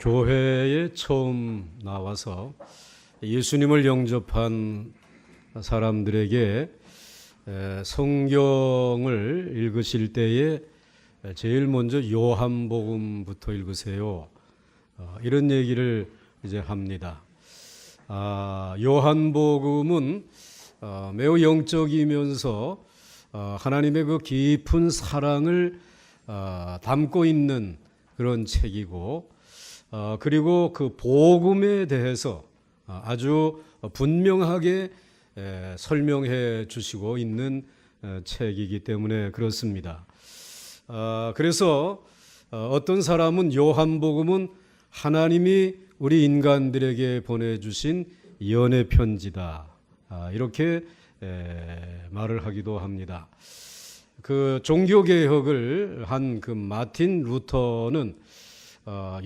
교회에 처음 나와서 예수님을 영접한 사람들에게 성경을 읽으실 때에 제일 먼저 요한복음부터 읽으세요. 이런 얘기를 이제 합니다. 요한복음은 매우 영적이면서 하나님의 그 깊은 사랑을 담고 있는 그런 책이고, 그리고 그 복음에 대해서 아주 분명하게 설명해 주시고 있는 책이기 때문에 그렇습니다. 그래서 어떤 사람은 요한복음은 하나님이 우리 인간들에게 보내주신 연애 편지다, 이렇게 말을 하기도 합니다. 그 종교개혁을 한 그 마틴 루터는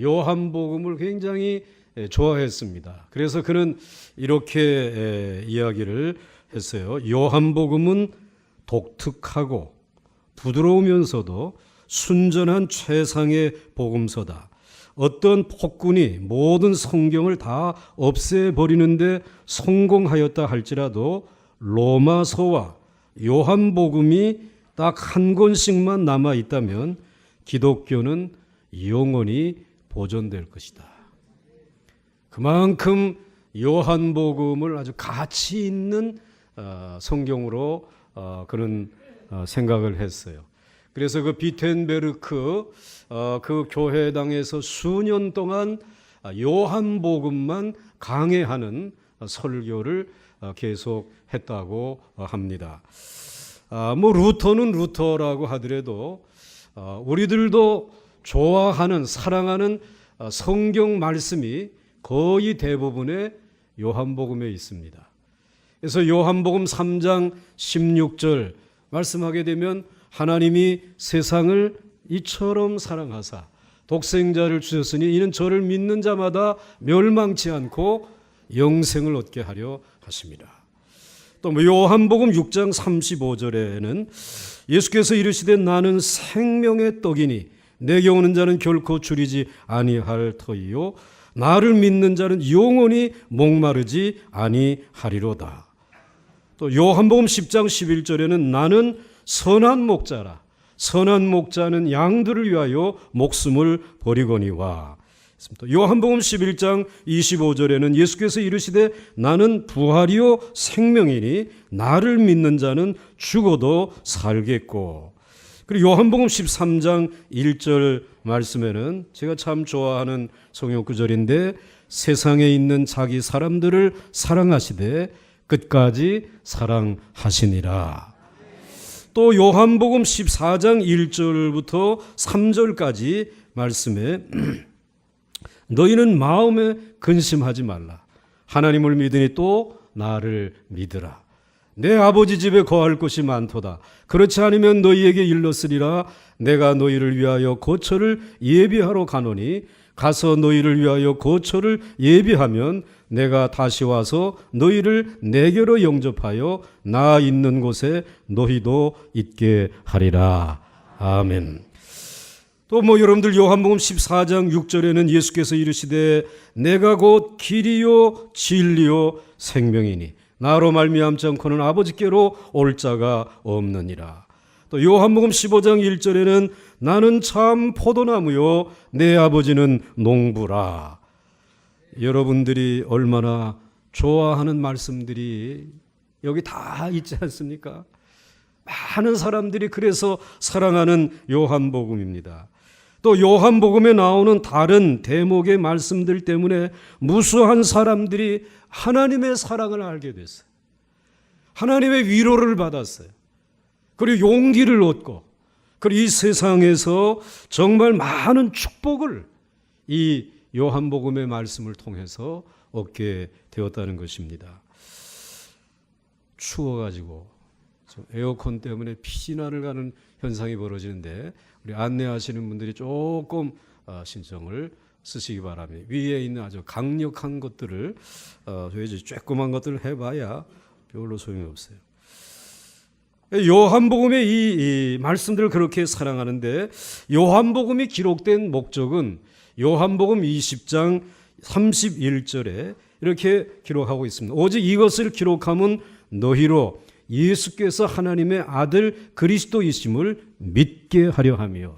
요한복음을 굉장히 좋아했습니다. 그래서 그는 이렇게 이야기를 했어요. 요한복음은 독특하고 부드러우면서도 순전한 최상의 복음서다. 어떤 폭군이 모든 성경을 다 없애버리는데 성공하였다 할지라도 로마서와 요한복음이 딱 한 권씩만 남아있다면 기독교는 영원히 보존될 것이다. 그만큼 요한복음을 아주 가치 있는 성경으로 그런 생각을 했어요. 그래서 그 비텐베르크 그 교회당에서 수년 동안 요한복음만 강해하는 설교를 계속 했다고 합니다. 루터는 루터라고 하더라도 우리들도 좋아하는, 사랑하는 성경 말씀이 거의 대부분의 요한복음에 있습니다. 그래서 요한복음 3장 16절 말씀하게 되면 하나님이 세상을 이처럼 사랑하사 독생자를 주셨으니 이는 저를 믿는 자마다 멸망치 않고 영생을 얻게 하려 하십니다. 또 요한복음 6장 35절에는 예수께서 이르시되 나는 생명의 떡이니 내게 오는 자는 결코 줄이지 아니할 터이요 나를 믿는 자는 영원히 목마르지 아니하리로다. 또 요한복음 10장 11절에는 나는 선한 목자라. 선한 목자는 양들을 위하여 목숨을 버리거니와. 요한복음 11장 25절에는 예수께서 이르시되 나는 부활이요 생명이니 나를 믿는 자는 죽어도 살겠고. 그리고 요한복음 13장 1절 말씀에는 제가 참 좋아하는 성경 구절인데 세상에 있는 자기 사람들을 사랑하시되 끝까지 사랑하시니라. 또 요한복음 14장 1절부터 3절까지 말씀에 너희는 마음에 근심하지 말라. 하나님을 믿으니 또 나를 믿으라. 내 아버지 집에 거할 곳이 많도다. 그렇지 않으면 너희에게 일렀으리라. 내가 너희를 위하여 거처를 예비하러 가노니 가서 너희를 위하여 거처를 예비하면 내가 다시 와서 너희를 내게로 영접하여 나 있는 곳에 너희도 있게 하리라. 아멘. 또 여러분들 요한복음 14장 6절에는 예수께서 이르시되 내가 곧 길이요 진리요 생명이니 나로 말미암지 않고는 아버지께로 올 자가 없느니라. 또 요한복음 15장 1절에는 나는 참 포도나무요 내 아버지는 농부라. 여러분들이 얼마나 좋아하는 말씀들이 여기 다 있지 않습니까? 많은 사람들이 그래서 사랑하는 요한복음입니다. 또 요한복음에 나오는 다른 대목의 말씀들 때문에 무수한 사람들이 하나님의 사랑을 알게 됐어요. 하나님의 위로를 받았어요. 그리고 용기를 얻고, 그리고 이 세상에서 정말 많은 축복을 이 요한복음의 말씀을 통해서 얻게 되었다는 것입니다. 추워가지고 에어컨 때문에 피난을 가는 현상이 벌어지는데 우리 안내하시는 분들이 조금 신청을 쓰시기 바랍니다. 위에 있는 아주 강력한 것들을 조그만 것들을 해봐야 별로 소용이 없어요. 요한복음의 이 말씀들을 그렇게 사랑하는데 요한복음이 기록된 목적은 요한복음 20장 31절에 이렇게 기록하고 있습니다. 오직 이것을 기록함은 너희로 예수께서 하나님의 아들 그리스도이심을 믿게 하려 하며,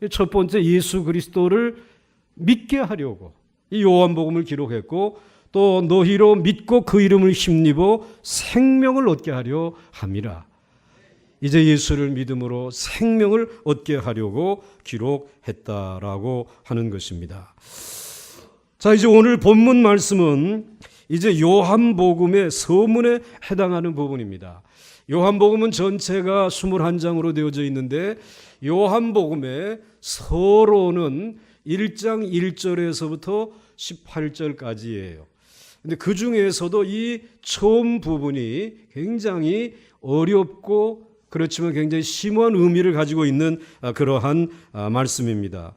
첫 번째 예수 그리스도를 믿게 하려고 이 요한복음을 기록했고, 또 너희로 믿고 그 이름을 힘입어 생명을 얻게 하려 함이라. 이제 예수를 믿음으로 생명을 얻게 하려고 기록했다라고 하는 것입니다. 자, 이제 오늘 본문 말씀은 이제 요한복음의 서문에 해당하는 부분입니다. 요한복음은 전체가 21장으로 되어져 있는데 요한복음의 서론은 1장 1절에서부터 18절까지예요. 근데 그 중에서도 이 처음 부분이 굉장히 어렵고 그렇지만 굉장히 심오한 의미를 가지고 있는 그러한 말씀입니다.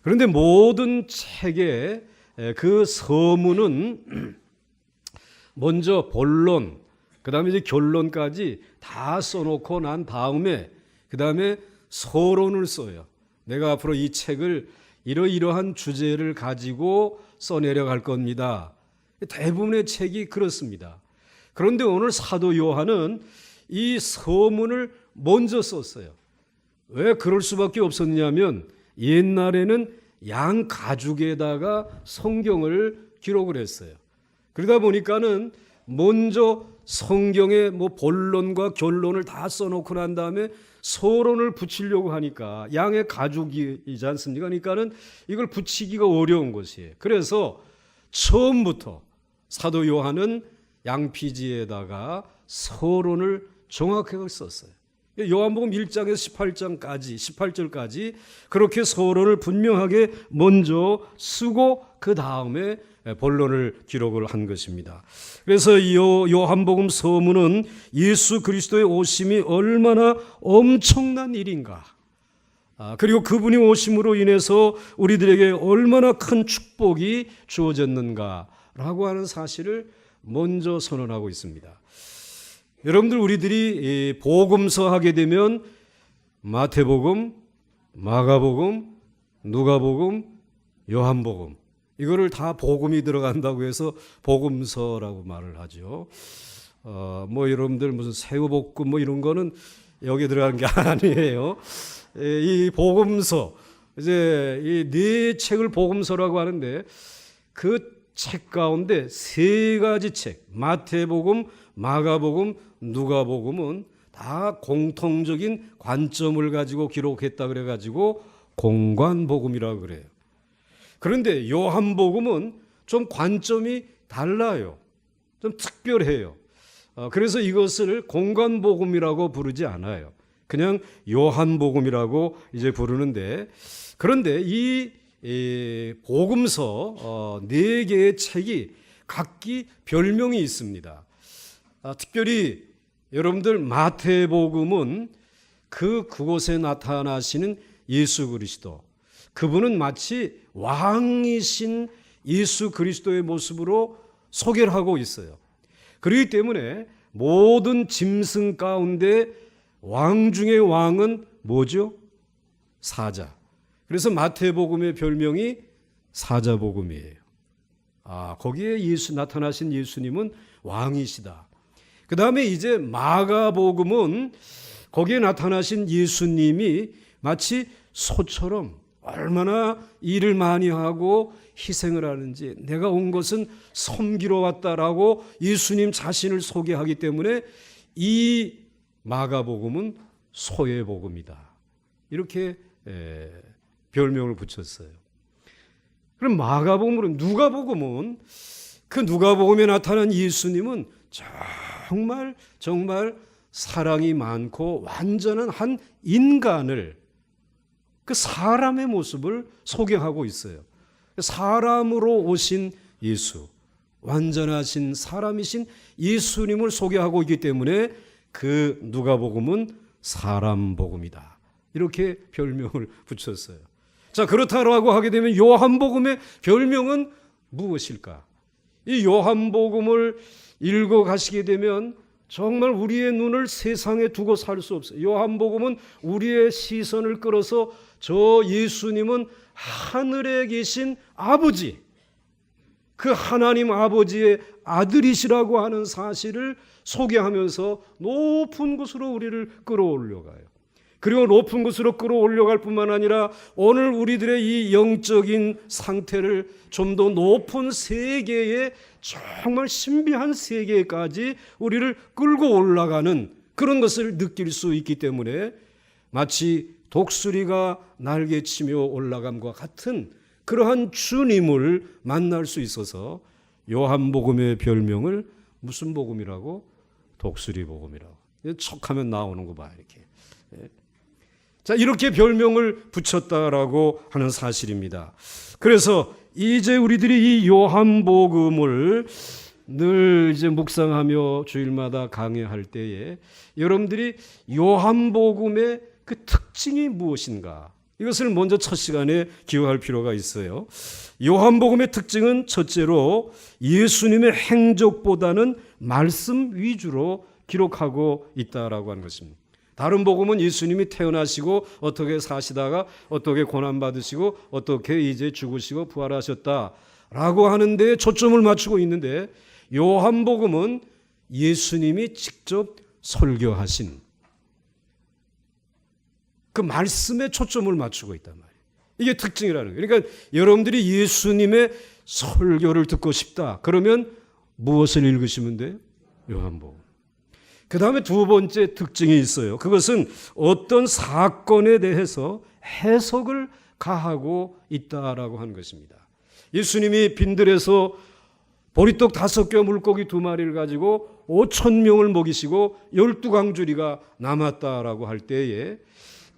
그런데 모든 책의 그 서문은 먼저 본론, 그 다음에 이제 결론까지 다 써놓고 난 다음에 그 다음에 서론을 써요. 내가 앞으로 이 책을 이러이러한 주제를 가지고 써내려갈 겁니다. 대부분의 책이 그렇습니다. 그런데 오늘 사도 요한은 이 서문을 먼저 썼어요. 왜 그럴 수밖에 없었냐면 옛날에는 양 가죽에다가 성경을 기록을 했어요. 그러다 보니까는 먼저 성경의 본론과 결론을 다 써놓고 난 다음에 서론을 붙이려고 하니까 양의 가죽이지 않습니까? 그러니까는 이걸 붙이기가 어려운 것이에요. 그래서 처음부터 사도 요한은 양피지에다가 서론을 정확하게 썼어요. 요한복음 1장에서 18절까지 그렇게 서론을 분명하게 먼저 쓰고 그 다음에 본론을 기록을 한 것입니다. 그래서 이 요한복음 서문은 예수 그리스도의 오심이 얼마나 엄청난 일인가, 그리고 그분이 오심으로 인해서 우리들에게 얼마나 큰 축복이 주어졌는가라고 하는 사실을 먼저 선언하고 있습니다. 여러분들, 우리들이 복음서 하게 되면 마태복음, 마가복음, 누가복음, 요한복음, 이거를 다 복음이 들어간다고 해서 복음서라고 말을 하죠. 여러분들 무슨 새우볶음 이런 거는 여기 들어가는 게 아니에요. 이 복음서, 이제 이 네 책을 복음서라고 하는데 그 책 가운데 세 가지 책, 마태복음, 마가복음, 누가복음은 다 공통적인 관점을 가지고 기록했다 그래가지고 공관복음이라고 그래요. 그런데 요한복음은 좀 관점이 달라요. 좀 특별해요. 그래서 이것을 공관복음이라고 부르지 않아요. 그냥 요한복음이라고 이제 부르는데, 그런데 이 복음서 4개의 책이 각기 별명이 있습니다. 특별히 여러분들 마태복음은 그곳에 나타나시는 예수 그리스도, 그분은 마치 왕이신 예수 그리스도의 모습으로 소개를 하고 있어요. 그렇기 때문에 모든 짐승 가운데 왕 중의 왕은 뭐죠? 사자. 그래서 마태복음의 별명이 사자복음이에요. 거기에 나타나신 예수님은 왕이시다. 그 다음에 이제 마가복음은 거기에 나타나신 예수님이 마치 소처럼 얼마나 일을 많이 하고 희생을 하는지, 내가 온 것은 섬기러 왔다라고 예수님 자신을 소개하기 때문에 이 마가복음은 소의 복음이다, 이렇게 별명을 붙였어요. 그럼 마가복음은, 누가복음은, 그 누가복음에 나타난 예수님은 정말 사랑이 많고 완전한 한 인간을, 그 사람의 모습을 소개하고 있어요. 사람으로 오신 예수, 완전하신 사람이신 예수님을 소개하고 있기 때문에 그 누가복음은 사람복음이다, 이렇게 별명을 붙였어요. 자, 그렇다고 하게 되면 요한복음의 별명은 무엇일까? 이 요한복음을 읽어 가시게 되면 정말 우리의 눈을 세상에 두고 살 수 없어요. 요한복음은 우리의 시선을 끌어서 저 예수님은 하늘에 계신 아버지, 그 하나님 아버지의 아들이시라고 하는 사실을 소개하면서 높은 곳으로 우리를 끌어올려가요. 그리고 높은 곳으로 끌어올려갈 뿐만 아니라 오늘 우리들의 이 영적인 상태를 좀 더 높은 세계에, 정말 신비한 세계까지 우리를 끌고 올라가는 그런 것을 느낄 수 있기 때문에 마치 독수리가 날개치며 올라감과 같은 그러한 주님을 만날 수 있어서 요한복음의 별명을 무슨 복음이라고? 독수리 복음이라고. 척하면 나오는 거 봐, 이렇게. 자, 이렇게 별명을 붙였다라고 하는 사실입니다. 그래서 이제 우리들이 이 요한복음을 늘 이제 묵상하며 주일마다 강의할 때에 여러분들이 요한복음의 그 특징이 무엇인가? 이것을 먼저 첫 시간에 기억할 필요가 있어요. 요한복음의 특징은 첫째로 예수님의 행적보다는 말씀 위주로 기록하고 있다라고 하는 것입니다. 다른 복음은 예수님이 태어나시고 어떻게 사시다가 어떻게 고난받으시고 어떻게 이제 죽으시고 부활하셨다라고 하는 데에 초점을 맞추고 있는데, 요한복음은 예수님이 직접 설교하신 그 말씀에 초점을 맞추고 있단 말이에요. 이게 특징이라는 거예요. 그러니까 여러분들이 예수님의 설교를 듣고 싶다 그러면 무엇을 읽으시면 돼요? 요한복음. 그 다음에 두 번째 특징이 있어요. 그것은 어떤 사건에 대해서 해석을 가하고 있다라고 하는 것입니다. 예수님이 빈들에서 보리떡 5개 물고기 2마리를 가지고 5,000명을 먹이시고 12광주리가 남았다라고 할 때에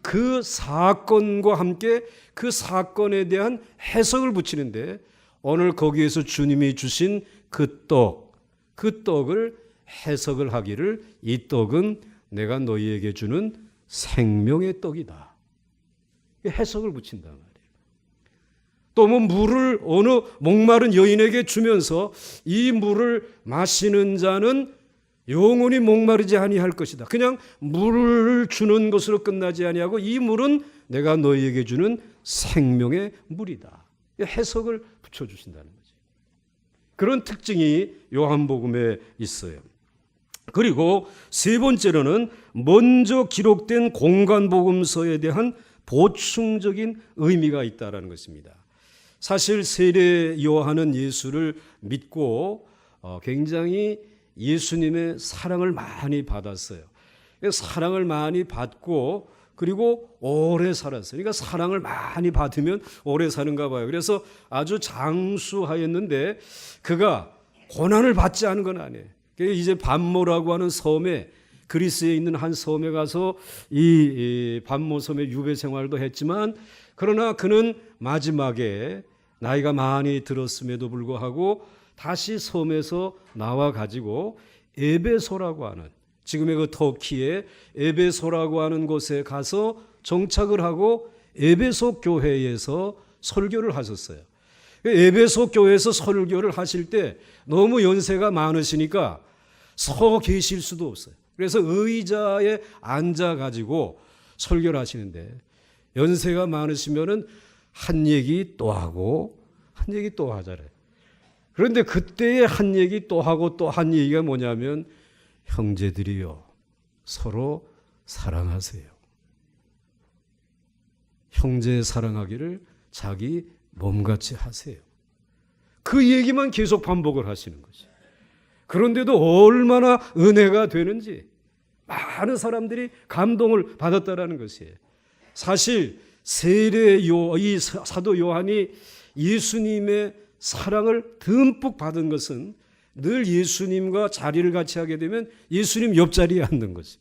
그 사건과 함께 그 사건에 대한 해석을 붙이는데, 오늘 거기에서 주님이 주신 그 떡을 해석을 하기를 이 떡은 내가 너희에게 주는 생명의 떡이다. 해석을 붙인단 말이에요. 또 뭐 물을 어느 목마른 여인에게 주면서 이 물을 마시는 자는 영원히 목마르지 아니할 것이다. 그냥 물을 주는 것으로 끝나지 아니하고 이 물은 내가 너희에게 주는 생명의 물이다. 해석을 붙여주신다는 거죠. 그런 특징이 요한복음에 있어요. 그리고 세 번째로는 먼저 기록된 공간복음서에 대한 보충적인 의미가 있다는 것입니다. 사실 세례 요한은 예수를 믿고 굉장히 예수님의 사랑을 많이 받았어요. 사랑을 많이 받고 그리고 오래 살았어요. 그러니까 사랑을 많이 받으면 오래 사는가 봐요. 그래서 아주 장수하였는데 그가 고난을 받지 않은 건 아니에요. 이제 반모라고 하는 섬에, 그리스에 있는 한 섬에 가서 이 반모 섬의 유배 생활도 했지만, 그러나 그는 마지막에 나이가 많이 들었음에도 불구하고 다시 섬에서 나와 가지고 에베소라고 하는, 지금의 그 터키의 에베소라고 하는 곳에 가서 정착을 하고 에베소 교회에서 설교를 하셨어요. 에베소 교회에서 설교를 하실 때 너무 연세가 많으시니까 서 계실 수도 없어요. 그래서 의자에 앉아가지고 설교를 하시는데, 연세가 많으시면은 한 얘기 또 하고 한 얘기 또 하잖아요. 그런데 그때의 한 얘기 또 하고 또 한 얘기가 뭐냐면, 형제들이요, 서로 사랑하세요. 형제 사랑하기를 자기 몸같이 하세요. 그 얘기만 계속 반복을 하시는 거죠. 그런데도 얼마나 은혜가 되는지 많은 사람들이 감동을 받았다라는 것이에요. 사실 이 사도 요한이 예수님의 사랑을 듬뿍 받은 것은 늘 예수님과 자리를 같이 하게 되면 예수님 옆자리에 앉는 거죠.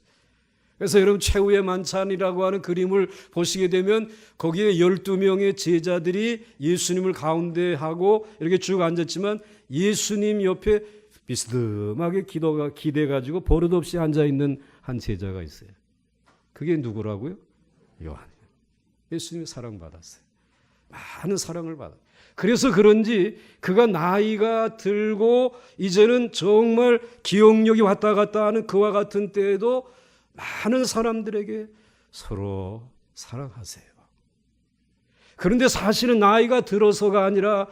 그래서 여러분 최후의 만찬이라고 하는 그림을 보시게 되면 거기에 12명의 제자들이 예수님을 가운데 하고 이렇게 쭉 앉았지만 예수님 옆에 비스듬하게 기대가지고 버릇없이 앉아있는 한 제자가 있어요. 그게 누구라고요? 요한. 예수님의 사랑받았어요. 많은 사랑을 받았어요. 그래서 그런지 그가 나이가 들고 이제는 정말 기억력이 왔다 갔다 하는 그와 같은 때에도 많은 사람들에게 서로 사랑하세요. 그런데 사실은 나이가 들어서가 아니라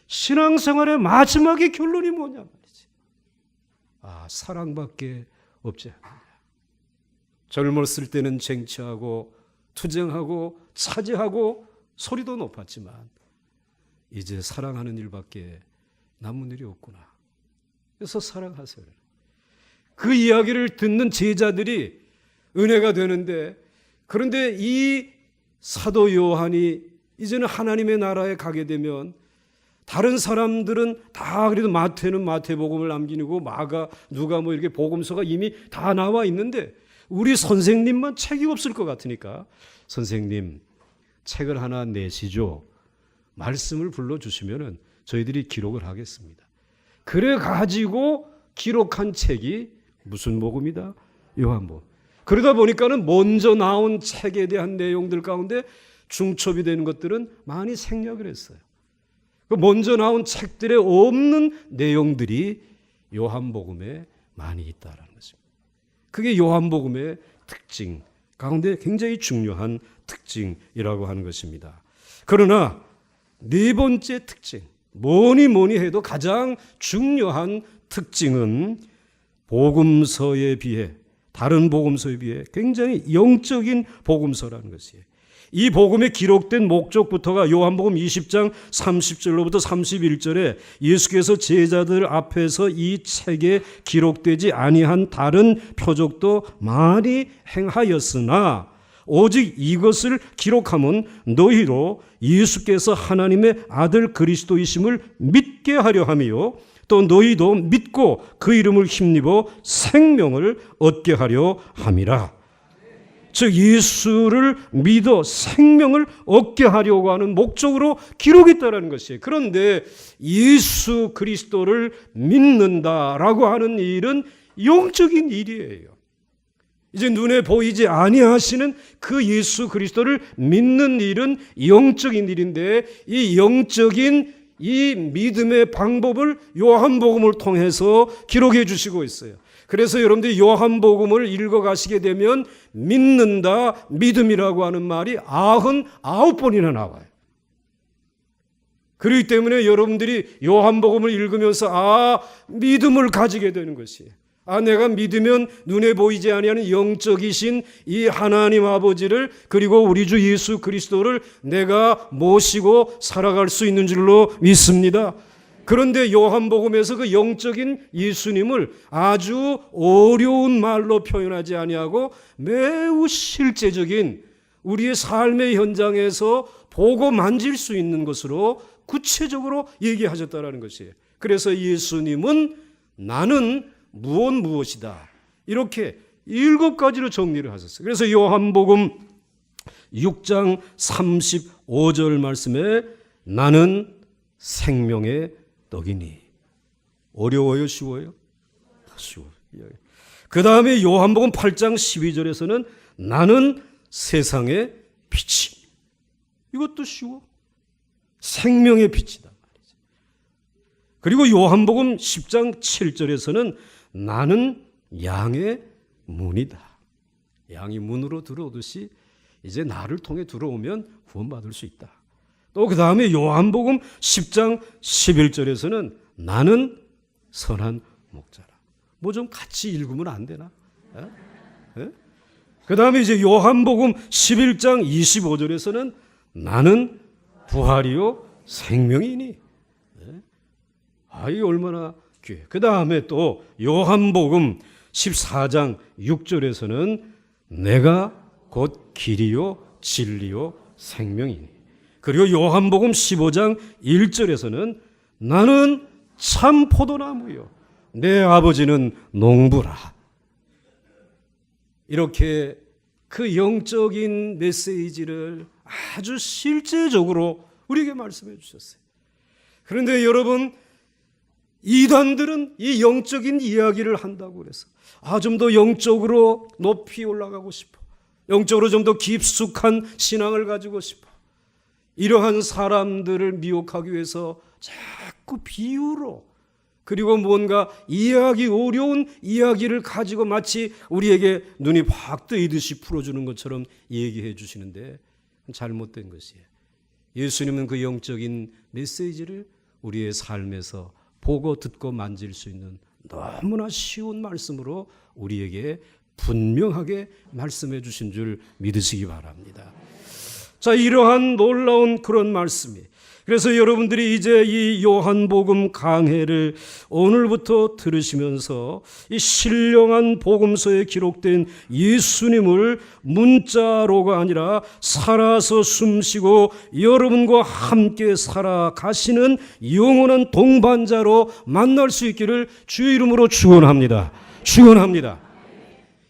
신앙생활의 마지막의 결론이 뭐냐 말이지. 사랑밖에 없지 않느냐. 젊었을 때는 쟁취하고 투쟁하고 차지하고 소리도 높았지만 이제 사랑하는 일밖에 남은 일이 없구나. 그래서 사랑하세요. 그 이야기를 듣는 제자들이 은혜가 되는데, 그런데 이 사도 요한이 이제는 하나님의 나라에 가게 되면 다른 사람들은 다 그래도 마태는 마태복음을 남기고 마가, 누가 뭐 이렇게 복음서가 이미 다 나와 있는데 우리 선생님만 책이 없을 것 같으니까 선생님 책을 하나 내시죠. 말씀을 불러주시면은 저희들이 기록을 하겠습니다. 그래 가지고 기록한 책이 무슨 복음이다? 요한복음. 그러다 보니까는 먼저 나온 책에 대한 내용들 가운데 중첩이 되는 것들은 많이 생략을 했어요. 먼저 나온 책들에 없는 내용들이 요한복음에 많이 있다라는 것입니다. 그게 요한복음의 특징 가운데 굉장히 중요한 특징이라고 하는 것입니다. 그러나 네 번째 특징, 뭐니 해도 가장 중요한 특징은 복음서에 비해, 다른 복음서에 비해 굉장히 영적인 복음서라는 것이에요. 이 복음에 기록된 목적부터가 요한복음 20장 30절로부터 31절에 예수께서 제자들 앞에서 이 책에 기록되지 아니한 다른 표적도 많이 행하였으나 오직 이것을 기록함은 너희로 예수께서 하나님의 아들 그리스도이심을 믿게 하려 함이요 또 너희도 믿고 그 이름을 힘입어 생명을 얻게 하려 함이라. 즉 예수를 믿어 생명을 얻게 하려고 하는 목적으로 기록했다는 것이에요. 그런데 예수 그리스도를 믿는다라고 하는 일은 영적인 일이에요. 이제 눈에 보이지 아니하시는 그 예수 그리스도를 믿는 일은 영적인 일인데 이 영적인 이 믿음의 방법을 요한복음을 통해서 기록해 주시고 있어요. 그래서 여러분들이 요한복음을 읽어가시게 되면 믿는다, 믿음이라고 하는 말이 99번이나 나와요. 그렇기 때문에 여러분들이 요한복음을 읽으면서 믿음을 가지게 되는 것이에요. 내가 믿으면 눈에 보이지 아니하는 영적이신 이 하나님 아버지를 그리고 우리 주 예수 그리스도를 내가 모시고 살아갈 수 있는 줄로 믿습니다. 그런데 요한복음에서 그 영적인 예수님을 아주 어려운 말로 표현하지 아니하고 매우 실제적인 우리의 삶의 현장에서 보고 만질 수 있는 것으로 구체적으로 얘기하셨다는 것이에요. 그래서 예수님은 나는 무엇이다. 이렇게 7가지로 정리를 하셨어요. 그래서 요한복음 6장 35절 말씀에 나는 생명의 떡이니. 어려워요? 쉬워요? 쉬워요. 그 다음에 요한복음 8장 12절에서는 나는 세상의 빛이. 이것도 쉬워. 생명의 빛이다. 그리고 요한복음 10장 7절에서는 나는 양의 문이다. 양이 문으로 들어오듯이 이제 나를 통해 들어오면 구원받을 수 있다. 또 그 다음에 요한복음 10장 11절에서는 나는 선한 목자라. 뭐 좀 같이 읽으면 안 되나? 그 다음에 이제 요한복음 11장 25절에서는 나는 부활이요 생명이니. 이게 얼마나 귀해. 그 다음에 또 요한복음 14장 6절에서는 내가 곧 길이요 진리요 생명이니. 그리고 요한복음 15장 1절에서는 나는 참 포도나무요 내 아버지는 농부라. 이렇게 그 영적인 메시지를 아주 실제적으로 우리에게 말씀해 주셨어요. 그런데 여러분, 이단들은 이 영적인 이야기를 한다고 그래서 좀 더 영적으로 높이 올라가고 싶어, 영적으로 좀 더 깊숙한 신앙을 가지고 싶어, 이러한 사람들을 미혹하기 위해서 자꾸 비유로 그리고 뭔가 이해하기 어려운 이야기를 가지고 마치 우리에게 눈이 팍 뜨이듯이 풀어주는 것처럼 얘기해 주시는데 잘못된 것이에요. 예수님은 그 영적인 메시지를 우리의 삶에서 보고 듣고 만질 수 있는 너무나 쉬운 말씀으로 우리에게 분명하게 말씀해 주신 줄 믿으시기 바랍니다. 자, 이러한 놀라운 그런 말씀이, 그래서 여러분들이 이제 이 요한복음 강해를 오늘부터 들으시면서 이 신령한 복음서에 기록된 예수님을 문자로가 아니라 살아서 숨쉬고 여러분과 함께 살아가시는 영원한 동반자로 만날 수 있기를 주의 이름으로 축원합니다. 축원합니다.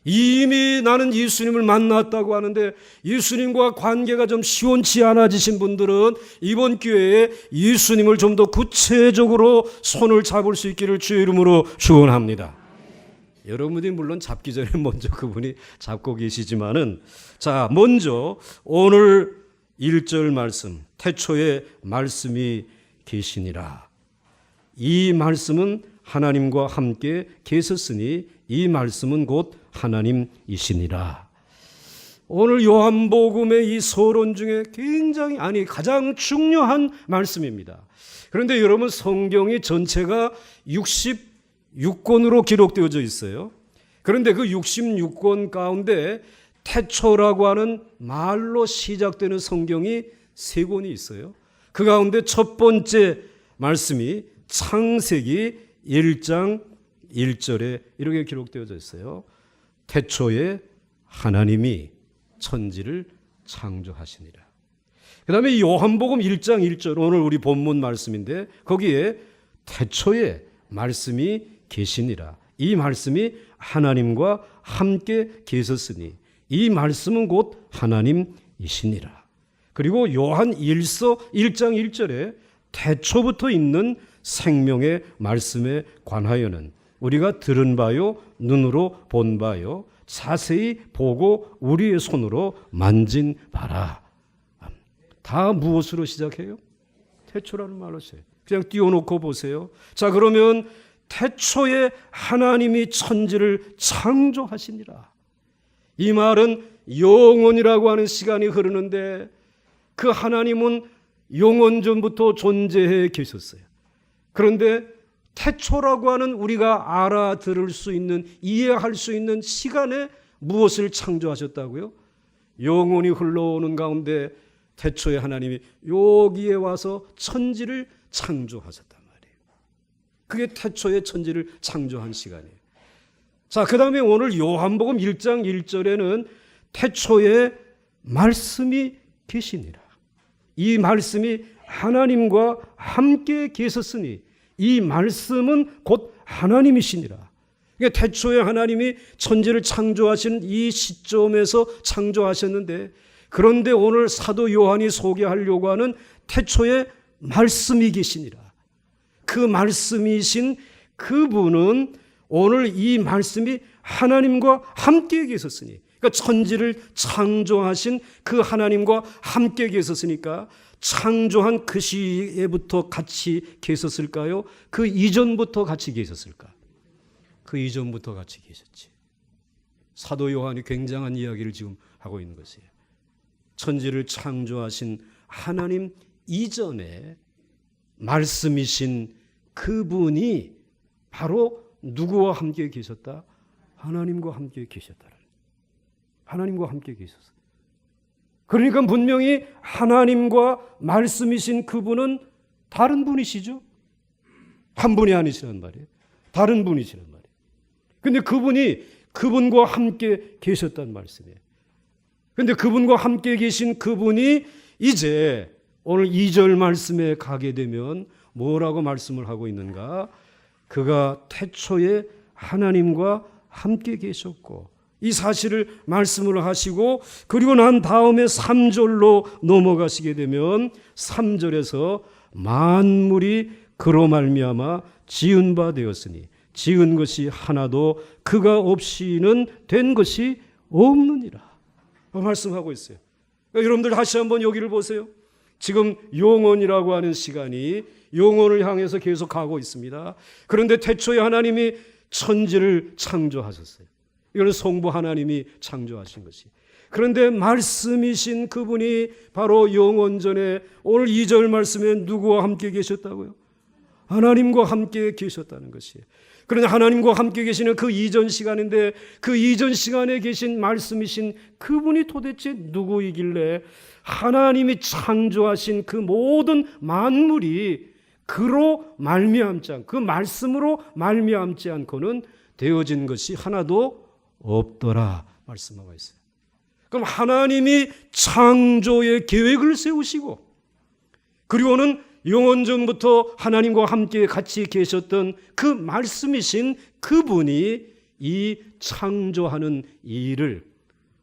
이미 나는 예수님을 만났다고 하는데 예수님과 관계가 좀 시원치 않아지신 분들은 이번 기회에 예수님을 좀 더 구체적으로 손을 잡을 수 있기를 주의 이름으로 축원합니다. 여러분이 물론 잡기 전에 먼저 그분이 잡고 계시지만은, 자, 먼저 오늘 1절 말씀, 태초에 말씀이 계시니라. 이 말씀은 하나님과 함께 계셨으니 이 말씀은 곧 하나님이시니라. 오늘 요한복음의 이 서론 중에 굉장히 가장 중요한 말씀입니다. 그런데 여러분, 성경이 전체가 66권으로 기록되어져 있어요. 그런데 그 66권 가운데 태초라고 하는 말로 시작되는 성경이 3권이 있어요. 그 가운데 첫 번째 말씀이 창세기 1장 1절에 이렇게 기록되어져 있어요. 태초에 하나님이 천지를 창조하시니라. 그 다음에 요한복음 1장 1절, 오늘 우리 본문 말씀인데 거기에 태초에 말씀이 계시니라. 이 말씀이 하나님과 함께 계셨으니 이 말씀은 곧 하나님이시니라. 그리고 요한 1서 1장 1절에 태초부터 있는 생명의 말씀에 관하여는 우리가 들은 바요, 눈으로 본 바요, 자세히 보고 우리의 손으로 만진 바라. 다 무엇으로 시작해요? 태초라는 말로 시작해요. 그냥 띄워놓고 보세요. 자, 그러면 태초에 하나님이 천지를 창조하시니라. 이 말은 영원이라고 하는 시간이 흐르는데 그 하나님은 영원 전부터 존재해 계셨어요. 그런데 태초라고 하는 우리가 알아들을 수 있는, 이해할 수 있는 시간에 무엇을 창조하셨다고요? 영원히 흘러오는 가운데 태초에 하나님이 여기에 와서 천지를 창조하셨단 말이에요. 그게 태초에 천지를 창조한 시간이에요. 자, 그 다음에 오늘 요한복음 1장 1절에는 태초에 말씀이 계시니라. 이 말씀이 하나님과 함께 계셨으니 이 말씀은 곧 하나님이시니라. 그러니까 태초에 하나님이 천지를 창조하신 이 시점에서 창조하셨는데, 그런데 오늘 사도 요한이 소개하려고 하는 태초에 말씀이 계시니라. 그 말씀이신 그분은 오늘 이 말씀이 하나님과 함께 계셨으니, 그러니까 천지를 창조하신 그 하나님과 함께 계셨으니까 창조한 그 시에부터 같이 계셨을까요? 그 이전부터 같이 계셨을까? 그 이전부터 같이 계셨지. 사도 요한이 굉장한 이야기를 지금 하고 있는 것이에요. 천지를 창조하신 하나님 이전에 말씀이신 그분이 바로 누구와 함께 계셨다? 하나님과 함께 계셨다. 하나님과 함께 계셨어요. 그러니까 분명히 하나님과 말씀이신 그분은 다른 분이시죠. 한 분이 아니시란 말이에요. 다른 분이시란 말이에요. 근데 그분이 그분과 함께 계셨단 말씀이에요. 근데 그분과 함께 계신 그분이 이제 오늘 2절 말씀에 가게 되면 뭐라고 말씀을 하고 있는가? 그가 태초에 하나님과 함께 계셨고, 이 사실을 말씀을 하시고, 그리고 난 다음에 3절로 넘어가시게 되면 3절에서 만물이 그로 말미암아 지은 바 되었으니 지은 것이 하나도 그가 없이는 된 것이 없느니라 말씀하고 있어요. 그러니까 여러분들 다시 한번 여기를 보세요. 지금 영원이라고 하는 시간이 영원을 향해서 계속 가고 있습니다. 그런데 태초에 하나님이 천지를 창조하셨어요. 이거는 성부 하나님이 창조하신 것이. 그런데 말씀이신 그분이 바로 영원전에 오늘 2절 말씀에 누구와 함께 계셨다고요? 하나님과 함께 계셨다는 것이에요. 그런데 하나님과 함께 계시는 그 이전 시간인데 그 이전 시간에 계신 말씀이신 그분이 도대체 누구이길래 하나님이 창조하신 그 모든 만물이 그로 말미암지 않고 그 말씀으로 말미암지 않고는 되어진 것이 하나도 없더라 말씀하고 있어요. 그럼 하나님이 창조의 계획을 세우시고 그리고는 영원전부터 하나님과 함께 같이 계셨던 그 말씀이신 그분이 이 창조하는 일을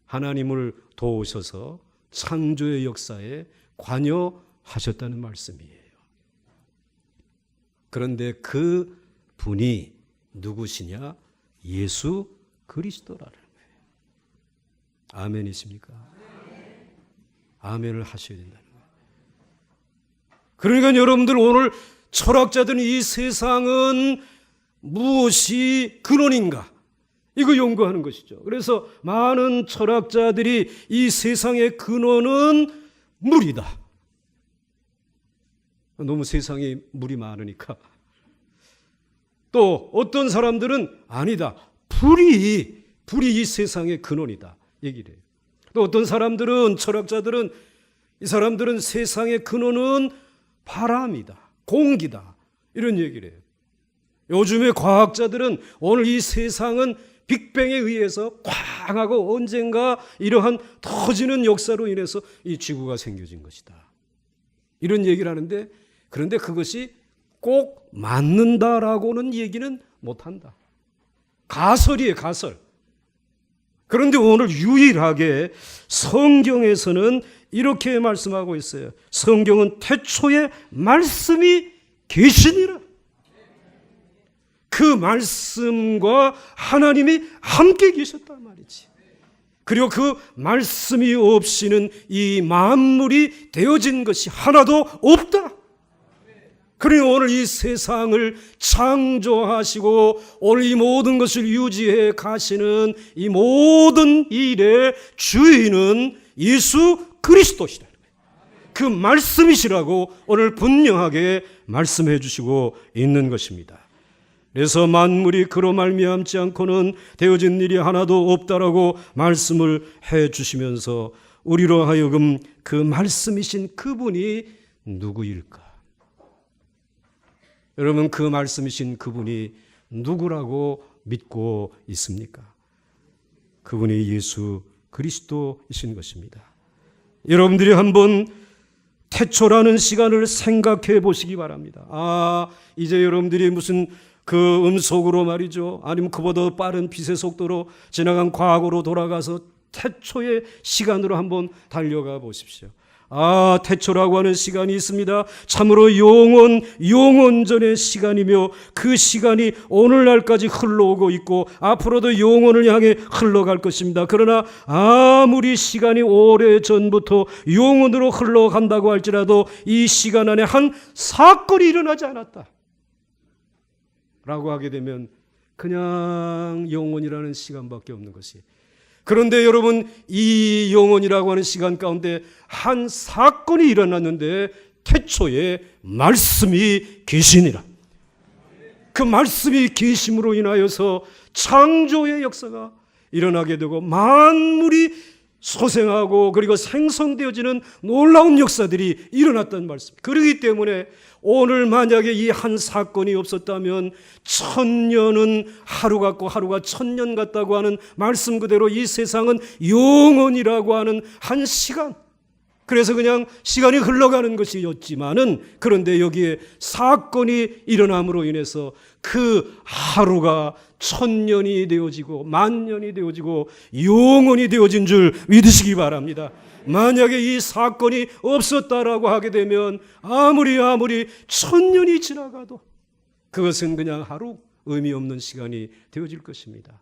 하나님을 도우셔서 창조의 역사에 관여하셨다는 말씀이에요. 그런데 그 분이 누구시냐? 예수 그리스도라는 거예요. 아멘이십니까? 아멘을 하셔야 된다는 거예요. 그러니까 여러분들 오늘 철학자들은 이 세상은 무엇이 근원인가? 이거 연구하는 것이죠. 그래서 많은 철학자들이 이 세상의 근원은 물이다. 너무 세상에 물이 많으니까. 또 어떤 사람들은 아니다. 불이 이 세상의 근원이다. 얘기를 해요. 또 어떤 사람들은 철학자들은 이 사람들은 세상의 근원은 바람이다. 공기다. 이런 얘기를 해요. 요즘의 과학자들은 오늘 이 세상은 빅뱅에 의해서 쾅 하고 언젠가 이러한 터지는 역사로 인해서 이 지구가 생겨진 것이다. 이런 얘기를 하는데 그런데 그것이 꼭 맞는다라고는 얘기는 못한다. 가설이에요, 가설. 그런데 오늘 유일하게 성경에서는 이렇게 말씀하고 있어요. 성경은 태초에 말씀이 계시니라. 그 말씀과 하나님이 함께 계셨단 말이지. 그리고 그 말씀이 없이는 이 만물이 되어진 것이 하나도 없다. 그리고 오늘 이 세상을 창조하시고 오늘 이 모든 것을 유지해 가시는 이 모든 일의 주인은 예수 그리스도시라는 거예요. 그 말씀이시라고 오늘 분명하게 말씀해 주시고 있는 것입니다. 그래서 만물이 그로 말미암지 않고는 되어진 일이 하나도 없다라고 말씀을 해 주시면서 우리로 하여금 그 말씀이신 그분이 누구일까? 여러분 그 말씀이신 그분이 누구라고 믿고 있습니까? 그분이 예수 그리스도이신 것입니다. 여러분들이 한번 태초라는 시간을 생각해 보시기 바랍니다. 이제 여러분들이 무슨 그 음속으로 말이죠. 아니면 그보다 빠른 빛의 속도로 지나간 과거로 돌아가서 태초의 시간으로 한번 달려가 보십시오. 태초라고 하는 시간이 있습니다. 참으로 영원전의 시간이며 그 시간이 오늘날까지 흘러오고 있고 앞으로도 영원을 향해 흘러갈 것입니다. 그러나 아무리 시간이 오래전부터 영원으로 흘러간다고 할지라도 이 시간 안에 한 사건이 일어나지 않았다 라고 하게 되면 그냥 영원이라는 시간밖에 없는 것이. 그런데 여러분 이 영원이라고 하는 시간 가운데 한 사건이 일어났는데 태초에 말씀이 계시니라. 그 말씀이 계심으로 인하여서 창조의 역사가 일어나게 되고 만물이 소생하고 그리고 생성되어지는 놀라운 역사들이 일어났다는 말씀. 그렇기 때문에 오늘 만약에 이 한 사건이 없었다면 1000년은 하루 같고 하루가 1000년 같다고 하는 말씀 그대로 이 세상은 영원이라고 하는 한 시간, 그래서 그냥 시간이 흘러가는 것이었지만은 그런데 여기에 사건이 일어남으로 인해서 그 하루가 1000년이 되어지고 만년이 되어지고 영원이 되어진 줄 믿으시기 바랍니다. 만약에 이 사건이 없었다라고 하게 되면 아무리 1000년이 지나가도 그것은 그냥 하루 의미 없는 시간이 되어질 것입니다.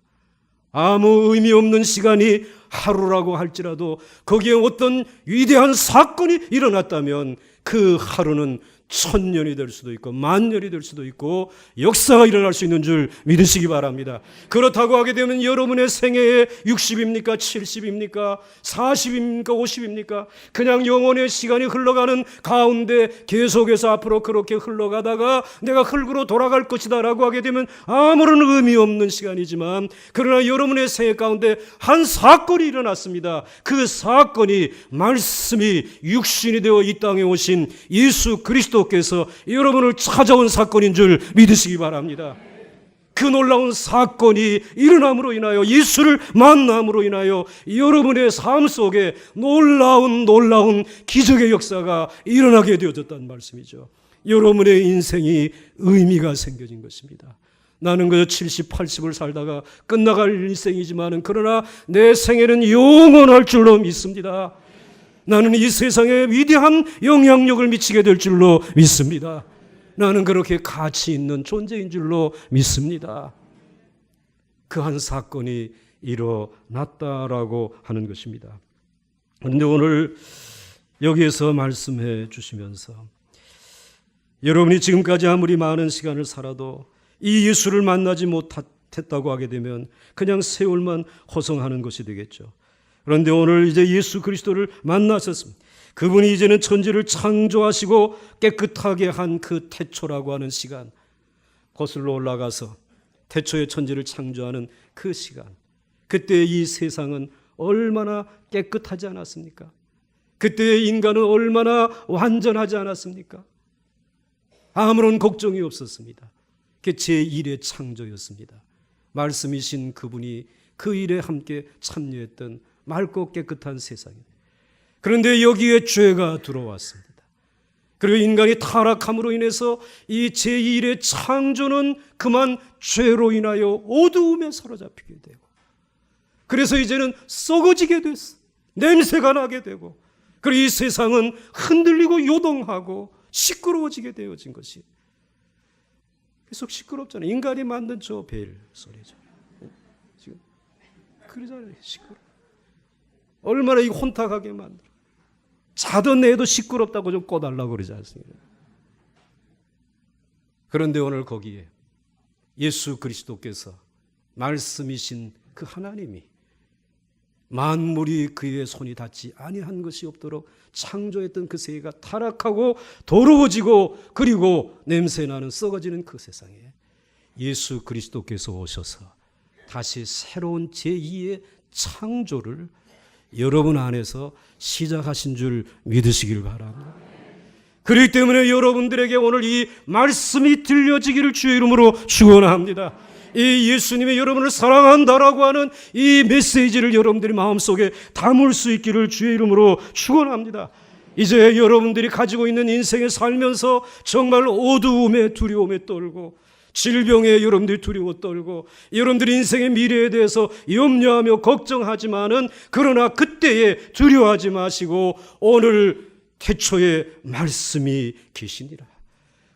아무 의미 없는 시간이 하루라고 할지라도 거기에 어떤 위대한 사건이 일어났다면 그 하루는 1000년이 될 수도 있고 10,000년이 될 수도 있고 역사가 일어날 수 있는 줄 믿으시기 바랍니다. 그렇다고 하게 되면 여러분의 생애에 60입니까? 70입니까? 40입니까? 50입니까? 그냥 영혼의 시간이 흘러가는 가운데 계속해서 앞으로 그렇게 흘러가다가 내가 흙으로 돌아갈 것이다 라고 하게 되면 아무런 의미 없는 시간이지만, 그러나 여러분의 생애 가운데 한 사건이 일어났습니다. 그 사건이 말씀이 육신이 되어 이 땅에 오신 예수 그리스도께서 여러분을 찾아온 사건인 줄 믿으시기 바랍니다. 그 놀라운 사건이 일어남으로 인하여, 예수를 만남으로 인하여 여러분의 삶 속에 놀라운 기적의 역사가 일어나게 되어졌다는 말씀이죠. 여러분의 인생이 의미가 생겨진 것입니다. 나는 그저 70, 80을 살다가 끝나갈 인생이지만 그러나 내 생애는 영원할 줄로 믿습니다. 나는 이 세상에 위대한 영향력을 미치게 될 줄로 믿습니다. 나는 그렇게 가치 있는 존재인 줄로 믿습니다. 그 한 사건이 일어났다라고 하는 것입니다. 그런데 오늘 여기에서 말씀해 주시면서 여러분이 지금까지 아무리 많은 시간을 살아도 이 예수를 만나지 못했다고 하게 되면 그냥 세월만 허송하는 것이 되겠죠. 그런데 오늘 이제 예수 그리스도를 만나셨습니다. 그분이 이제는 천지를 창조하시고 깨끗하게 한 그 태초라고 하는 시간, 거슬러 올라가서 태초의 천지를 창조하는 그 시간, 그때 이 세상은 얼마나 깨끗하지 않았습니까? 그때의 인간은 얼마나 완전하지 않았습니까? 아무런 걱정이 없었습니다. 그게 제1의 창조였습니다. 말씀이신 그분이 그 일에 함께 참여했던 맑고 깨끗한 세상입니다. 그런데 여기에 죄가 들어왔습니다. 그리고 인간이 타락함으로 인해서 이 제1의 창조는 그만 죄로 인하여 어두움에 사로잡히게 되고, 그래서 이제는 썩어지게 됐어. 냄새가 나게 되고, 그리고 이 세상은 흔들리고 요동하고 시끄러워지게 되어진 것이, 계속 시끄럽잖아요. 인간이 만든 저 벨 소리죠. 지금 그러잖아요. 시끄러. 얼마나 이 혼탁하게 만들어. 자던 애도 시끄럽다고 좀 꺼달라고 그러지 않습니까? 그런데 오늘 거기에 예수 그리스도께서 말씀이신 그 하나님이 만물이 그의 손이 닿지 아니한 것이 없도록 창조했던 그 세계가 타락하고 더러워지고 그리고 냄새나는 썩어지는 그 세상에 예수 그리스도께서 오셔서 다시 새로운 제2의 창조를 여러분 안에서 시작하신 줄 믿으시길 바랍니다. 그렇기 때문에 여러분들에게 오늘 이 말씀이 들려지기를 주의 이름으로 축원합니다. 이 예수님이 여러분을 사랑한다라고 하는 이 메시지를 여러분들이 마음속에 담을 수 있기를 주의 이름으로 축원합니다. 이제 여러분들이 가지고 있는 인생에 살면서 정말 어두움에 두려움에 떨고 질병에 여러분들이 두려워 떨고 여러분들이 인생의 미래에 대해서 염려하며 걱정하지만은 그러나 그때에 두려워하지 마시고 오늘 태초에 말씀이 계시니라.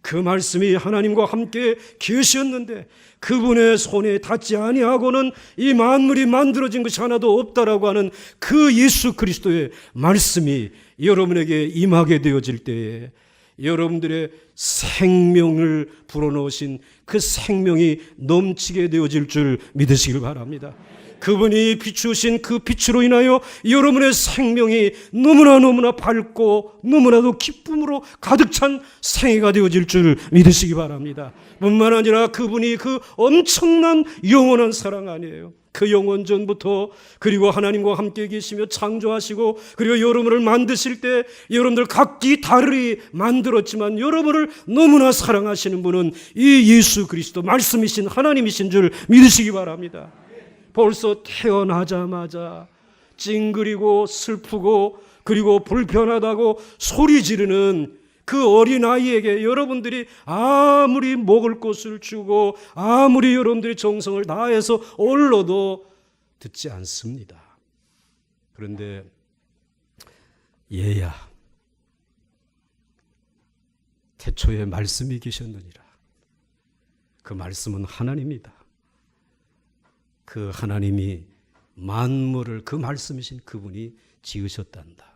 그 말씀이 하나님과 함께 계셨는데 그분의 손에 닿지 아니하고는 이 만물이 만들어진 것이 하나도 없다라고 하는 그 예수 그리스도의 말씀이 여러분에게 임하게 되어질 때에 여러분들의 생명을 불어넣으신 그 생명이 넘치게 되어질 줄 믿으시길 바랍니다. 그분이 비추신 그 빛으로 인하여 여러분의 생명이 너무나 밝고 너무나도 기쁨으로 가득 찬 생애가 되어질 줄 믿으시기 바랍니다. 뿐만 아니라 그분이 그 엄청난 영원한 사랑 아니에요. 그 영원 전부터 그리고 하나님과 함께 계시며 창조하시고 그리고 여러분을 만드실 때 여러분들 각기 다르게 만들었지만 여러분을 너무나 사랑하시는 분은 이 예수 그리스도 말씀이신 하나님이신 줄 믿으시기 바랍니다. 벌써 태어나자마자 찡그리고 슬프고 그리고 불편하다고 소리 지르는 그 어린아이에게 여러분들이 아무리 먹을 것을 주고 아무리 여러분들이 정성을 다해서 올려도 듣지 않습니다. 그런데 얘야, 태초에 말씀이 계셨느니라. 그 말씀은 하나님이다. 그 하나님이 만물을 그 말씀이신 그분이 지으셨단다.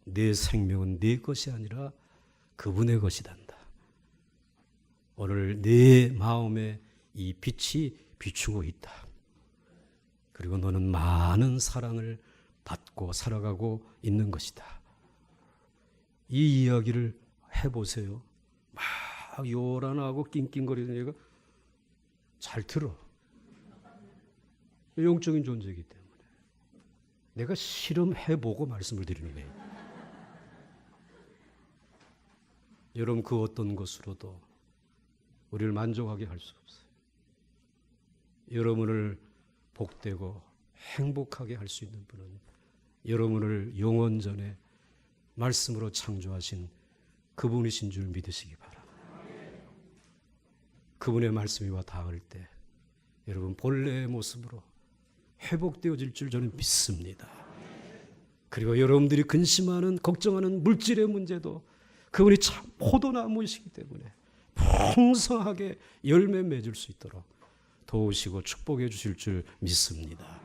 내 생명은 내 것이 아니라 그분의 것이단다. 오늘 내 마음에 이 빛이 비추고 있다. 그리고 너는 많은 사랑을 받고 살아가고 있는 것이다. 이 이야기를 해보세요. 막 요란하고 낑낑거리는 얘가 잘 들어. 영적인 존재이기 때문에. 내가 실험해보고 말씀을 드리는 거예요. 여러분 그 어떤 것으로도 우리를 만족하게 할 수 없어요. 여러분을 복되고 행복하게 할 수 있는 분은 여러분을 영원전에 말씀으로 창조하신 그분이신 줄 믿으시기 바랍니다. 그분의 말씀이 와 닿을 때 여러분 본래의 모습으로 회복되어질 줄 저는 믿습니다. 그리고 여러분들이 근심하는 걱정하는 물질의 문제도 그분이 참 포도나무이시기 때문에 풍성하게 열매 맺을 수 있도록 도우시고 축복해 주실 줄 믿습니다.